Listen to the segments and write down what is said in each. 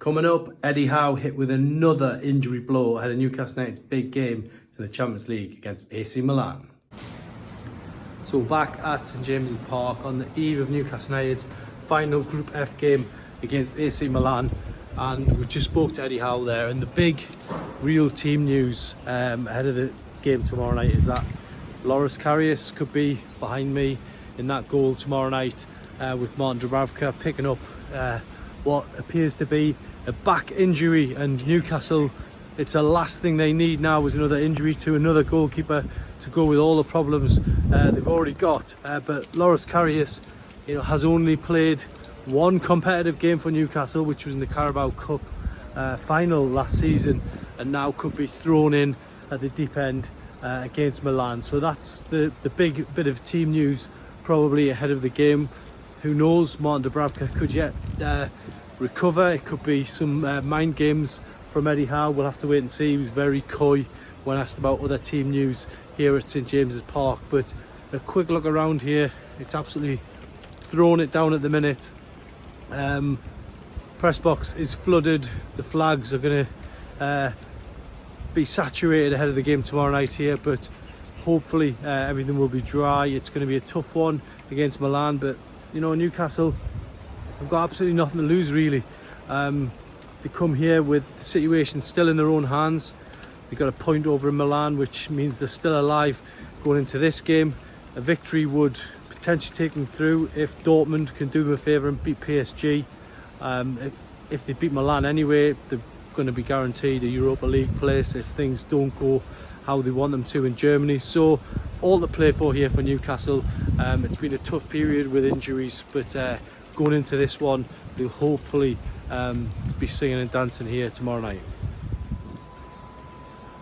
Coming up, Eddie Howe hit with another injury blow ahead of Newcastle United's big game in the Champions League against AC Milan. So back at St James's Park on the eve of Newcastle United's final Group F game against AC Milan, and we just spoke to Eddie Howe there, and the big real team news ahead of the game tomorrow night is that Loris Karius could be behind me in that goal tomorrow night, with Martin Dubravka picking up what appears to be a back injury, and Newcastle, it's the last thing they need now is another injury to another goalkeeper to go with all the problems they've already got. But Loris Karius, has only played one competitive game for Newcastle, which was in the Carabao Cup final last season, and now could be thrown in at the deep end against Milan. So that's the big bit of team news probably ahead of the game. Who knows, Martin Dubravka could yet recover. It could be some mind games from Eddie Howe. We'll have to wait and see. He was very coy when asked about other team news here at St James's Park. But a quick look around here, it's absolutely throwing it down at the minute. Press box is flooded. The flags are going to be saturated ahead of the game tomorrow night here, but hopefully everything will be dry. It's going to be a tough one against Milan, but Newcastle have got absolutely nothing to lose really. They come here with the situation still in their own hands. They've got a point over in Milan, which means they're still alive going into this game. A victory would potentially take them through if Dortmund can do them a favour and beat PSG. If they beat Milan anyway, they're going to be guaranteed a Europa League place if things don't go how they want them to in Germany. So all to play for here for Newcastle. It's been a tough period with injuries, but going into this one, they'll hopefully be singing and dancing here tomorrow night.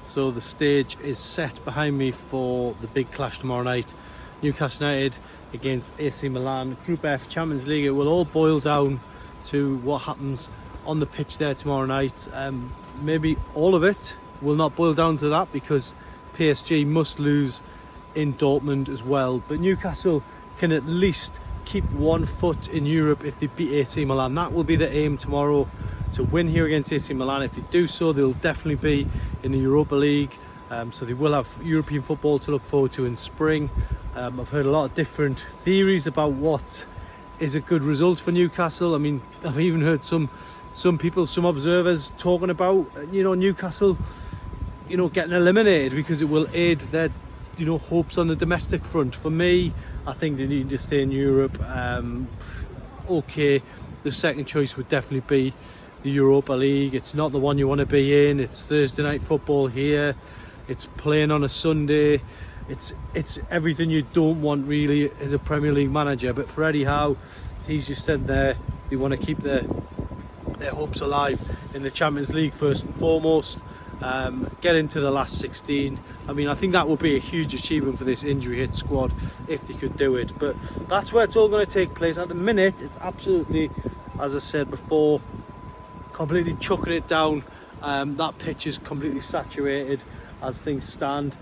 So the stage is set behind me for the big clash tomorrow night. Newcastle United against AC Milan, Group F, Champions League. It will all boil down to what happens on the pitch there tomorrow night. Maybe all of it will not boil down to that, because PSG must lose in Dortmund as well. But Newcastle can at least keep 1 foot in Europe if they beat AC Milan. That will be the aim tomorrow, to win here against AC Milan. If they do so, they'll definitely be in the Europa League. So they will have European football to look forward to in spring. I've heard a lot of different theories about what is a good result for Newcastle. I mean, I've even heard some people, some observers talking about Newcastle getting eliminated because it will aid their hopes on the domestic front. For me, I think they need to stay in Europe. Okay, the second choice would definitely be the Europa League. It's not the one you want to be in. It's Thursday night football here. It's playing on a Sunday. It's everything you don't want really as a Premier League manager. But for Eddie Howe, he's just said there they want to keep their hopes alive in the Champions League first and foremost. Get into the last 16. I mean, I think that would be a huge achievement for this injury hit squad if they could do it. But that's where it's all going to take place. At the minute, it's absolutely, as I said before, completely chucking it down. That pitch is completely saturated as things stand.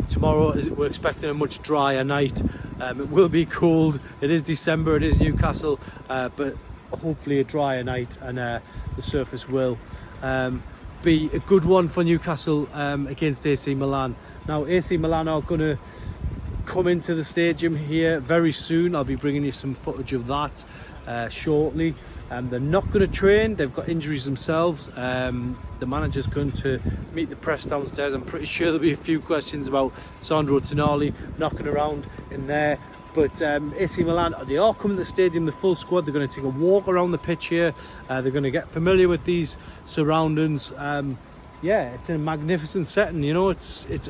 Tomorrow we're expecting a much drier night. It will be cold. It is December, it is Newcastle, but hopefully a drier night, and the surface will be a good one for Newcastle against AC Milan. Now AC Milan are going to come into the stadium here very soon. I'll be bringing you some footage of that shortly. They're not going to train. They've got injuries themselves. The manager's going to meet the press downstairs. I'm pretty sure there'll be a few questions about Sandro Tonali knocking around in there. But AC Milan, they are coming to the stadium, the full squad. They're going to take a walk around the pitch here. They're going to get familiar with these surroundings. It's a magnificent setting. It's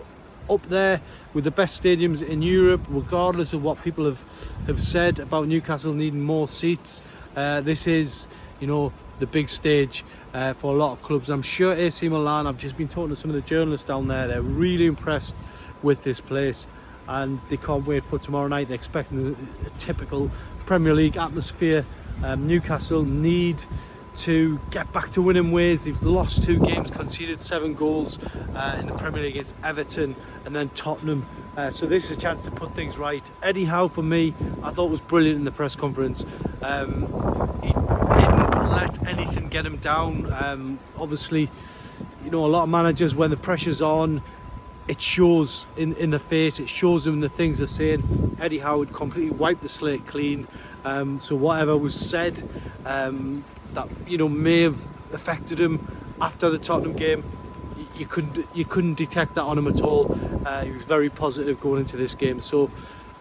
up there with the best stadiums in Europe, regardless of what people have said about Newcastle needing more seats. This is, the big stage for a lot of clubs. I'm sure AC Milan, I've just been talking to some of the journalists down there, they're really impressed with this place, and they can't wait for tomorrow night. They're expecting a typical Premier League atmosphere. Newcastle need to get back to winning ways. They've lost 2 games, conceded 7 goals in the Premier League against Everton and then Tottenham. So this is a chance to put things right. Eddie Howe, for me, I thought was brilliant in the press conference. He didn't let anything get them down. Obviously, you know, a lot of managers, when the pressure's on, it shows in the face, it shows them the things they're saying. Eddie Howe would completely wiped the slate clean. So whatever was said that, you know, may have affected him after the Tottenham game, you couldn't detect that on him at all. He was very positive going into this game. So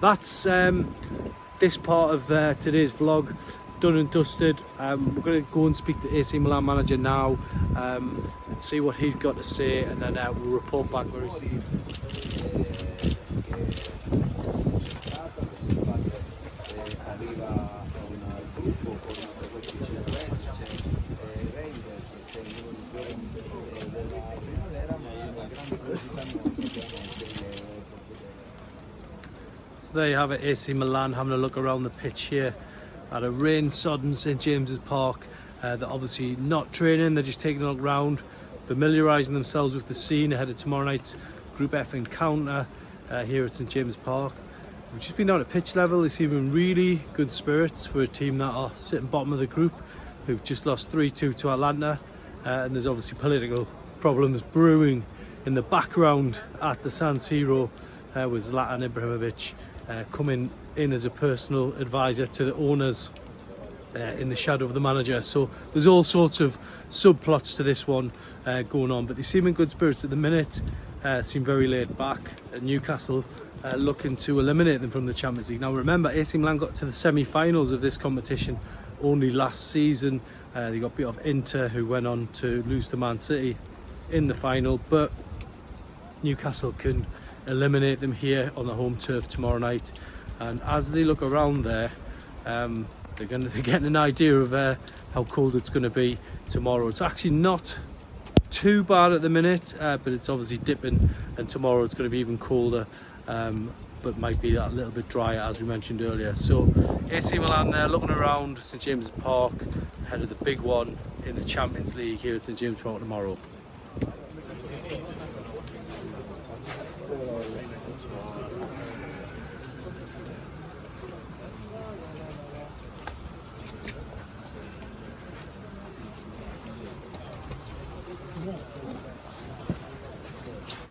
that's this part of today's vlog done and dusted. We're going to go and speak to AC Milan manager now and see what he's got to say, and then we'll report back very soon. So there you have it, AC Milan having a look around the pitch here at a rain-sodden St James's Park. They're obviously not training, they're just taking a look around, familiarising themselves with the scene ahead of tomorrow night's Group F encounter here at St James's Park. We've just been down at pitch level. They seem in really good spirits for a team that are sitting bottom of the group, who've just lost 3-2 to Atlanta, and there's obviously political problems brewing in the background at the San Siro with Zlatan Ibrahimovic coming in as a personal advisor to the owners in the shadow of the manager. So there's all sorts of subplots to this one going on, but they seem in good spirits at the minute, seem very laid back. Newcastle looking to eliminate them from the Champions League. Now remember, AC Milan got to the semi-finals of this competition only last season. They got beat off Inter, who went on to lose to Man City in the final, but Newcastle can eliminate them here on the home turf tomorrow night. And as they look around there, they're getting an idea of how cold it's going to be tomorrow. It's actually not too bad at the minute, but it's obviously dipping, and tomorrow it's going to be even colder, but might be that little bit drier as we mentioned earlier. So AC Milan there looking around St James's Park ahead of the big one in the Champions League here at St James's Park tomorrow.